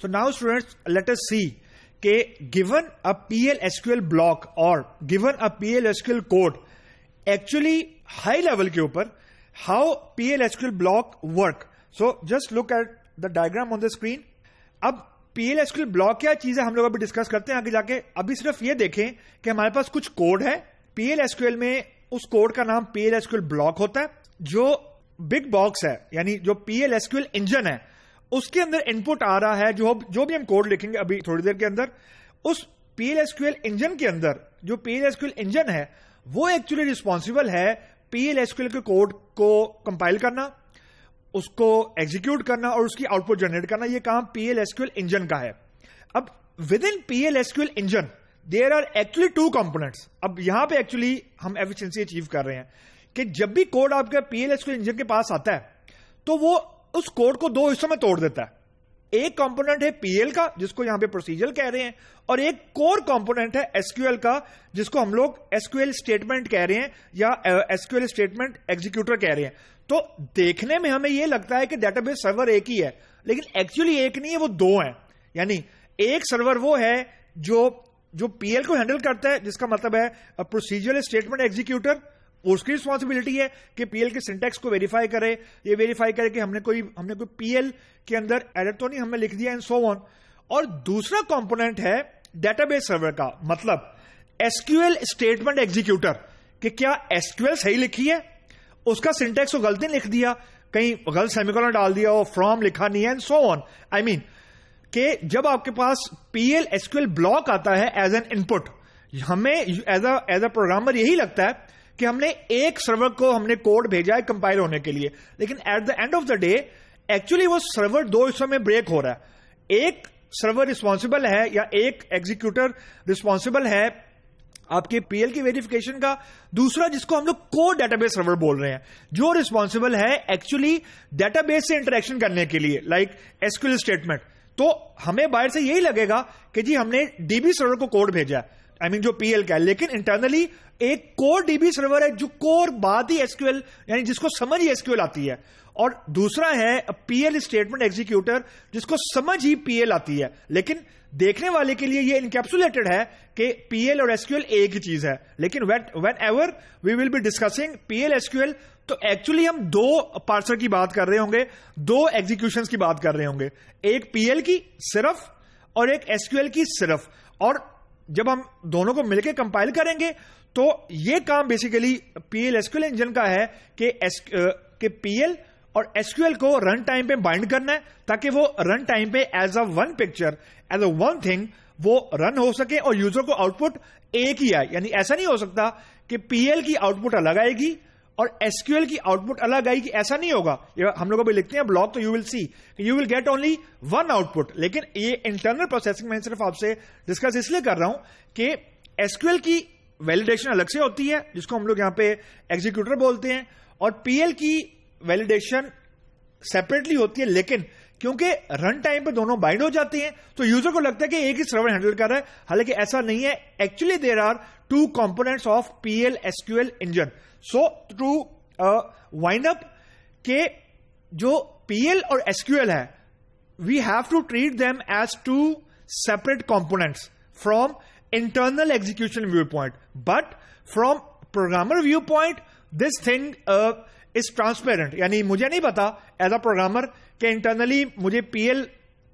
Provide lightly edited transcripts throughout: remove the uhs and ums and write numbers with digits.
So now students, let us see कि given a PL SQL block or given a PL SQL code, actually high level के ऊपर how PL SQL block work. So just look at the diagram on the screen. अब PL SQL block क्या चीज है हम लोग अभी discuss करते हैं आगे जाके. अभी सिर्फ ये देखें कि हमारे पास कुछ कोड है. PL SQL में उस कोड का नाम PL SQL block होता है. जो बिग बॉक्स है यानी जो PL SQL इंजन है उसके अंदर इनपुट आ रहा है. जो भी हम कोड लिखेंगे अभी थोड़ी देर के अंदर, उस PL SQL इंजन के अंदर जो PL SQL इंजन है वो एक्चुअली रिस्पॉन्सिबल है PL SQL के कोड को कंपाइल करना, उसको एग्जीक्यूट करना और उसकी आउटपुट जनरेट करना. ये काम PL SQL इंजन का है. अब within PL SQL engine there are actually two components. अब यहां पे एक्चुअली हम एफिशिएंसी अचीव कर रहे हैं कि जब भी कोड आपका PL SQL इंजन के पास आता है तो वो उस कोड को दो हिस्सों में तोड़ देता है. एक कंपोनेंट है PL का जिसको यहां पे प्रोसीजर कह रहे हैं, और एक कोर कंपोनेंट है SQL का जिसको हम लोग SQL स्टेटमेंट कह रहे हैं या SQL स्टेटमेंट एग्जीक्यूटर कह रहे हैं. तो देखने में हमें यह लगता है कि डेटाबेस सर्वर एक ही है, लेकिन एक्चुअली एक नहीं है, वो दो हैं. यानी एक सर्वर वो है जो PL को हैंडल करता है, जिसका मतलब है प्रोसीजरल स्टेटमेंट एग्जीक्यूटर. उसकी रिस्पॉन्सिबिलिटी है कि PL के सिंटैक्स को वेरीफाई करे, ये वेरीफाई करे कि हमने कोई PL के अंदर एरर तो नहीं हमने लिख दिया एंड सो ऑन. और दूसरा कंपोनेंट है डेटाबेस सर्वर का, मतलब SQL स्टेटमेंट एग्जीक्यूटर, कि क्या SQL सही लिखी है, उसका सिंटैक्स को गलती लिख दिया, कहीं गलत सेमीकोलन डाल दिया हो, फ्रॉम लिखा नहीं है and so on. I mean कि जब आपके पास PL SQL ब्लॉक आता है एज एन इनपुट, हमें एज अ प्रोग्रामर यही लगता है कि हमने एक सर्वर को हमने कोड भेजा है कंपाइल होने के लिए, लेकिन at the end of the day actually वो सर्वर दो हिस्सों में ब्रेक हो रहा है. एक सर्वर रिस्पॉन्सिबल है या एक एग्जीक्यूटर रिस्पॉन्सिबल है आपके PL की वेरिफिकेशन का, दूसरा जिसको हम लोग कोर डेटाबेस सर्वर बोल रहे हैं जो रिस्पॉन्सिबल है एक्चुअली डेटाबेस से इंटरेक्शन करने के लिए, लाइक SQL स्टेटमेंट. तो हमें बाहर से यही लगेगा कि जी हमने DB सर्वर को कोड भेजा है, आई मीन जो PL का है, लेकिन इंटरनली एक कोर DB सर्वर है जो कोर बात ही SQL यानी जिसको समझ ही SQL आती है, और दूसरा है PL स्टेटमेंट एग्जीक्यूटर जिसको समझ ही PL आती है. लेकिन देखने वाले के लिए ये इनकैप्सुलेटेड है कि PL और SQL एक ही चीज है, लेकिन whenever we will be discussing PL SQL तो एक्चुअली हम दो पार्सर की बात कर रहे होंगे, दो एग्जीक्यूशंस की बात कर रहे होंगे, एक PL की सिर्फ और एक SQL की सिर्फ. और जब हम दोनों को मिलकर कंपाइल करेंगे तो ये काम बेसिकली PL SQL इंजन का है कि PL और SQL को रन टाइम पे बाइंड करना है ताकि वो रन टाइम पे as a one picture, as a one thing वो रन हो सके और यूजर को आउटपुट एक ही आए. यानी ऐसा नहीं हो सकता कि PL की आउटपुट अलग आएगी और SQL की आउटपुट अलग आएगी, ऐसा नहीं होगा. हम लोग अभी लिखते हैं ब्लॉक तो you will see you will get only one output, लेकिन ये इंटरनल प्रोसेसिंग मैं सिर्फ आपसे डिस्कस इसलिए कर रहा हूं कि SQL की वैलिडेशन अलग से होती है जिसको हम लोग यहां पे एग्जीक्यूटर बोलते हैं, और PL की वैलिडेशन सेपरेटली होती है. लेकिन क्योंकि रन टाइम पे दोनों बाइंड हो जाते हैं तो यूजर को लगता है कि एक ही सर्वर हैंडल कर रहा है, हालांकि ऐसा नहीं है. Actually there are two components of PL SQL engine. So to wind up के जो PL और SQL है, we have to treat them as two separate components from internal execution viewpoint, but from programmer viewpoint this thing is transparent. यानी मुझे नहीं पता as a programmer कि internally मुझे PL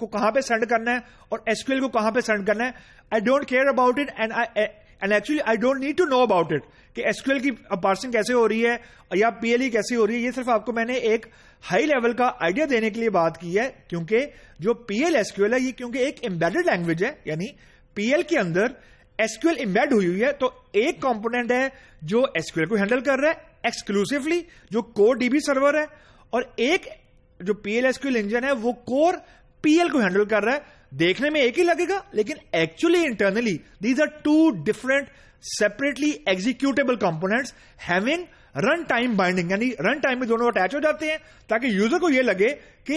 को कहां पे सेंड करना है और SQL को कहां पे सेंड करना है. I don't care about it and actually I don't need to know about it कि SQL की पार्सिंग कैसे हो रही है या PL कैसे हो रही है. ये सिर्फ आपको मैंने एक हाई लेवल का आइडिया देने के लिए बात की है, क्योंकि जो PL SQL है ये क्योंकि एक एम्बेडेड लैंग्वेज है, यानी PL के अंदर SQL एम्बेड हुई है. तो एक कंपोनेंट है जो SQL को हैंडल कर रहा है एक्सक्लूसिवली, जो कोर DB सर्वर है, और एक जो PL SQL इंजन है वो कोर PL को हैंडल कर रहा है. देखने में एक ही लगेगा, लेकिन actually internally these are two different separately executable components having run time binding, यानी रन टाइम में दोनों अटैच हो जाते हैं ताकि यूजर को यह लगे कि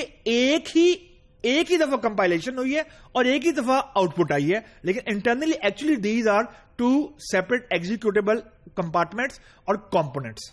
एक ही दफा कंपाइलेशन हुई है और एक ही दफा आउटपुट आई है. लेकिन internally actually these are two separate executable compartments और कंपोनेंट्स.